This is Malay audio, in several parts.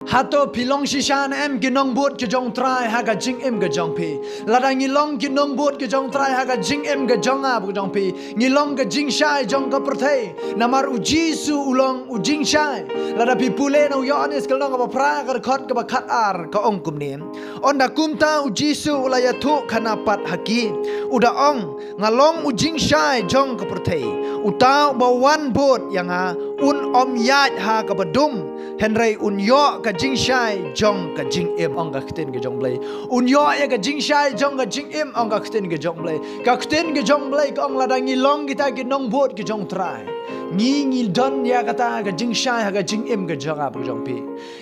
Hato pilong shishan em ginong bot ke jong trai haga jing em ga jong pi. Lada ngilong ginong bot ke jong trai haga jing em ga jong ab ga jong pi. Ngilong ga jing shai jong ga perthei. Namar uji su ulong ujing shai. Lada pi pule na uyanis kalong ga pra ga khot ga khat ar ka ong kum nim. Onda kumta uji su ulaya thu khanapat haki. Uda ong ngalong ujing shai jong ga perthei. Utau bawan bot yang ha un om yat ha ka badum. Henry un yo ka jing shai jong ka jing im ong ka khten ke jong blai un yo ya ka jing shai jong ka jing im ong ka khten ke jong blai ka khten ke jong blai ka ong la dang long kita ke nong bot ke jong trai ngi don ya kata ka jing shai ha ka jing im ke jong ap jong pi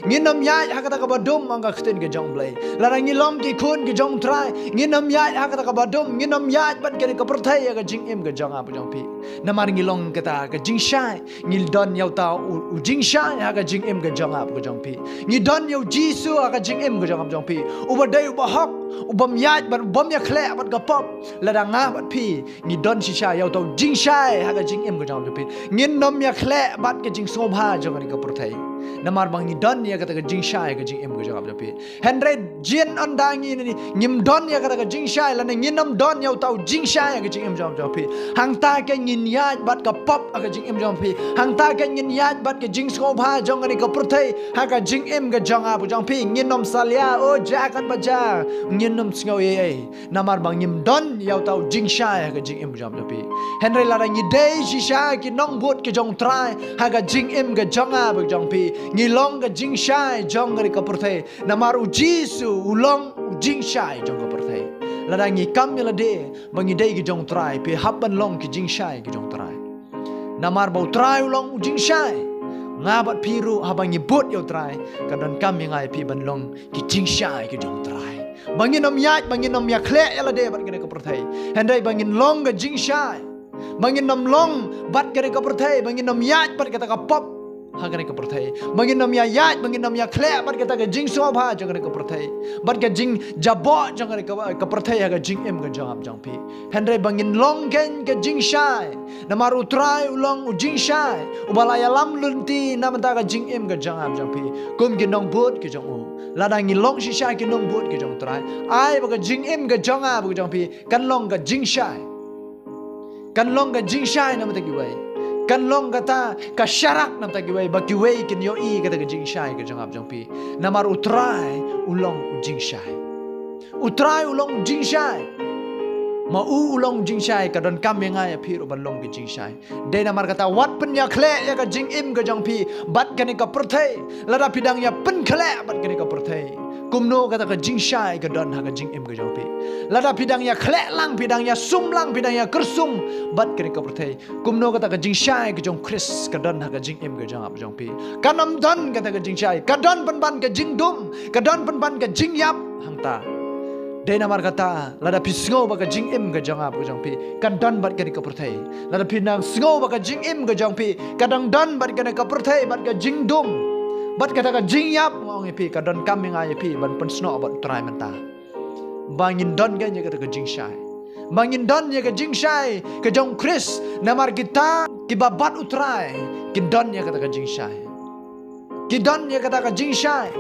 ngi nam ya ha kata ka badum ong ka khten ke jong blai la dang long ki khun ke jong trai ngi nam ya ha kata ka badum ngi nam ya ban ke ka perthai ya ka jing im ke jong ap jong pi namar ngi long kata ka jing shai ngi don yau ta u jing shai ha ka jing im ke jong ap jong pi ngi don yau jisu ha ka jing im ke jong ap jong pi uba dai uba hok ubam ya ban bom ya khle bat ka pop la dang nga bat pi ngi don shi shai yau ta jing shai ha ka jing im ke jong ap pi ngin nom ya khle bat ke jing sobha jong ni ka perthai namar bang ni don ya kata ka jing shai ka jing im ka jong ap pi henre jin on dangi ni ngim don ya kata ka jing shai la ngin nom don ya tau jing shai ka jing im jong pi hang ta ke ngin ya bat ka pop ka jing im jong pi hang ta ke ngin ya bat ke jing sobha jong ni ka perthai ha ka jing im ka jong ap jong pi ngin nom salia o jakan baja ngin nom sngo ye namar bang ngim don ya tau jing shai ka jing im jong pi henre la ngi dei shi shai ki nong bot ke jong trai ha ka jing im ka jong ap jong pi ngilong ka jing shai jong ni ka perthai namar ujisu ulong jing shai jong ka perthai la ngi kam la de bangi dei ki jong trai pe habban long ki jing shai ki jong trai namar bau trai ulong jing shai ngabat piru habangi bot yo trai kadon kam ngai pi ban long ki jing shai ki jong trai bangin nom yat bangin nom ya khle ya la de bat ki ka perthai hendai bangin long ka jing shai bangin nom long bat ki ka perthai bangin nom yat bat ka pop hagane ka perthai bangin nom ya yat bangin nom ya khle bat ka jing sobha jong ka perthai bat ka jing jabo jong ka perthai ha ka jing em ka jong jong pi hendai bangin long ken ka jing shai namar utrai ulong u jing shai ubalaya lam lunti namanta ka jing em ka jong pi kum ki nong bot ki jong u ladang long shi shai ki nong bot ki jong trai ai ba ka jing em ka jong a jong pi kan long ka jing shai kan long ka jing shai namata ki wai kan long kata ka syarak nam ta giwei ba giwei kin yo i kata ka jing shai ka jong ap jong pi namar utrai ulong jing shai utrai ulong jing shai ma u ulong jing shai ka don kam yang ai phi ro ban long ki jing shai de namar kata wat pen ya khle ya ka jing im ka jong pi bat ka ni ka perthai lada pidang ya pen khle bat ka ni ka perthai kumno kata ka jing shai ka don ha ka jing im ka jong pi lada pidang ya khle lang pidang ya sum lang pidang ya kersum bat ka ni ka perthai kumno kata ka jing shai ka jong Chris ka don ha ka jing im ka jong ap jong pi kanam don kata ka jing shai ka don pan ban ka jing dum ka don pan ban ka jing yap hang ta de namar kata lada pi sngo ba ka jing im ka jong ap jong pi kan don bat ka ni ka perthai lada pi nang sngo ba ka jing im ka jong pi kadang don bat ka ni ka perthai bat ka jing dum bat kata ka jing yap ngong pi ka don kam ngai pi ban pen sno bat trai menta bangin don ga nya kata ka jing shai bangin don nya ka jing shai ka jong Chris namar kita ki babat utrai ki don nya kata ka jing shai ki don nya kata ka jing shai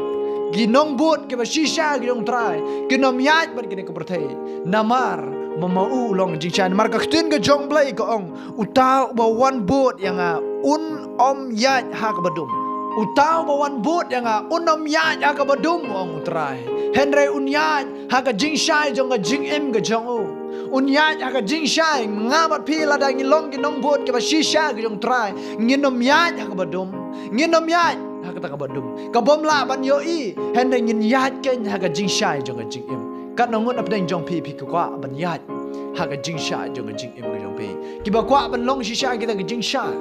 ki nong bot ki ba shisha ki jong trai ki nom yat bat ki ka perthai namar mamau long jing shai namar ka khtin ka jong blai ka ong utau ba wan bot yang un om yat ha ka badum utau bawan bot yang unom yat ha ka badum ong utrai henry unyat ha ka jing shai jong ka jing em ka jong u unyat ha ka jing shai ngabat pi la dang long ki nong bot ki ba shisha ki jong trai nginom yat ha ka badum nginom yat ha ka ta ka badum ka bom la ban yo i henry ngin yat ken ha ka jing shai jong ka jing em kat nongun ap dang jong pi pi ka kwa ban yat ha ka jing shai jong ka jing em ka jong pi ki ba kwa ban long shisha ki ta ka jing shai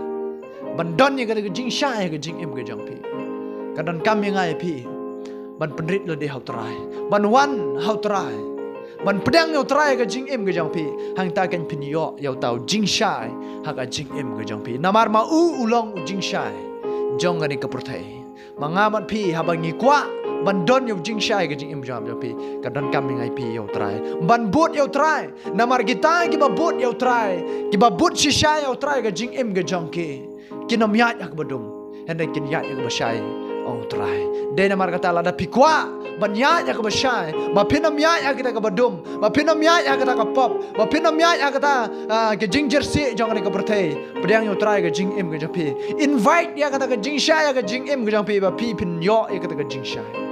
ban don ya ka jing shai ka jing em ka jong pi kadon kam yang ai pi ban penrit lo de hau trai ban wan hau trai ban pedang yo trai ka jing em ka jong pi hang ta kan pin yo yo tau jing shai ha ka jing em ka jong pi namar ma u ulong u jing shai jong ga ni ka perthai mangamat pi habangi kwa ban don yo jing shai ka jing em jong pi kadon kam yang ai pi yo trai ban bot yo trai namar kita ki ba bot yo trai ki ba bot shi shai yo trai ka jing em ka jong ki kinom yat ak badum hendak kin yat ak ba shai ong trai dena mar kata lada pikwa banya ya ke besai ba pinam ya kita ke badum ba pinam ya kita ke pop ba pinam ya kita ke jing jersey jong ke pertai pedang yo trai ke jing im ke japi invite ya kata ke jing shy ya ke jing im ke japi ba pi pin yo ya kata ke jing shy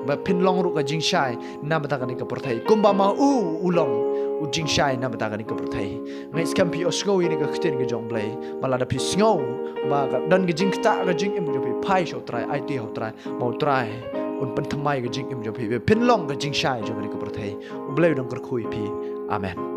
ba pin long ru ke jing shy na bata ke pertai kumba ma ulong ujing shy na bata ke pertai ngai skam pi osgo ini ke khten ke jong blai malada pi snow ba dan ke jing kta ke jing im ke japi pai sho trai it ho trai mau trai un pen thamai ke jing im japi pin long ke jing shy jong ke pertai blai dong ker khui pi amen